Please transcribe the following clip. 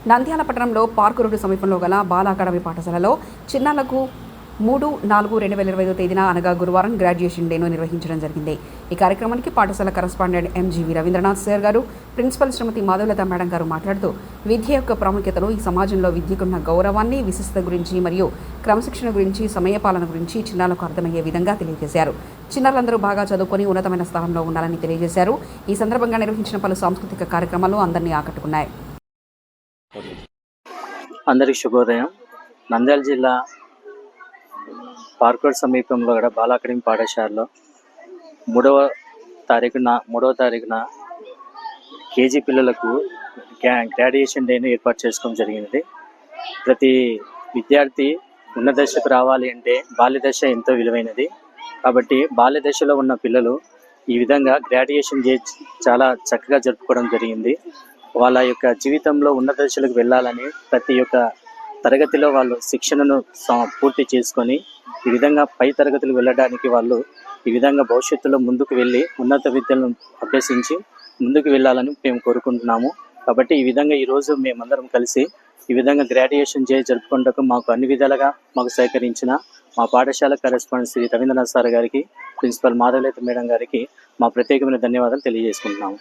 నంద్యాల పట్టణంలో park road సమీపంలో గల బాల అకాడమీ పాఠశాలలో చిన్నారులకు 3/4/2025 తేదీన అనగా గురువారం గ్రాడ్యుయేషన్ డేను నిర్వహించడం జరిగింది. ఈ కార్యక్రమానికి పాఠశాల కరస్పాండెంట్ ఎంజీవి రవీంద్రనాథ్ సార్ గారు, ప్రిన్సిపల్ శ్రీమతి మాధవలత మేడం గారు మాట్లాడుతూ విద్య యొక్క ప్రాముఖ్యతను, ఈ సమాజంలో విద్యకున్న గౌరవాన్ని, విశిష్టత గురించి మరియు క్రమశిక్షణ గురించి, సమయపాలన గురించి చిన్నారులకు అర్థమయ్యే విధంగా తెలియజేశారు. చిన్నారులందరూ బాగా చదువుకొని ఉన్నతమైన స్థానంలో ఉండాలని తెలియజేశారు. ఈ సందర్భంగా నిర్వహించిన పలు సాంస్కృతిక కార్యక్రమాలు అందరినీ ఆకట్టుకున్నాయి. అందరికి శుభోదయం. నంద్యాల జిల్లా పార్క్ రోడ్ సమీపంలో గల బాల అకాడమీ పాఠశాలలో 3వ తారీఖున కేజీ పిల్లలకు గ్రాడ్యుయేషన్ డేను ఏర్పాటు చేసుకోవడం జరిగినది. ప్రతి విద్యార్థి ఉన్నత దశకు రావాలి అంటే బాల్య దశ ఎంతో విలువైనది. కాబట్టి బాల్య దశలో ఉన్న పిల్లలు ఈ విధంగా గ్రాడ్యుయేషన్ డే చాలా చక్కగా జరుపుకోవడం జరిగింది. వాళ్ళ యొక్క జీవితంలో ఉన్నత దశలకు వెళ్ళాలని ప్రతి ఒక్క తరగతిలో వాళ్ళు శిక్షణను పూర్తి చేసుకొని ఈ విధంగా పై తరగతులు వెళ్ళడానికి వాళ్ళు ఈ విధంగా భవిష్యత్తులో ముందుకు వెళ్ళి ఉన్నత విద్యలను అభ్యసించి ముందుకు వెళ్ళాలని మేము కోరుకుంటున్నాము. కాబట్టి ఈ విధంగా ఈరోజు మేమందరం కలిసి ఈ విధంగా గ్రాడ్యుయేషన్ డే జరుపుకుంటూ మాకు అన్ని విధాలుగా మాకు సహకరించిన మా పాఠశాల కరెస్పాండెంట్ శ్రీ రవీంద్రనాథ్ సార్ గారికి, ప్రిన్సిపల్ మాధవలత మేడం గారికి మా ప్రత్యేకమైన ధన్యవాదాలు తెలియజేసుకుంటున్నాము.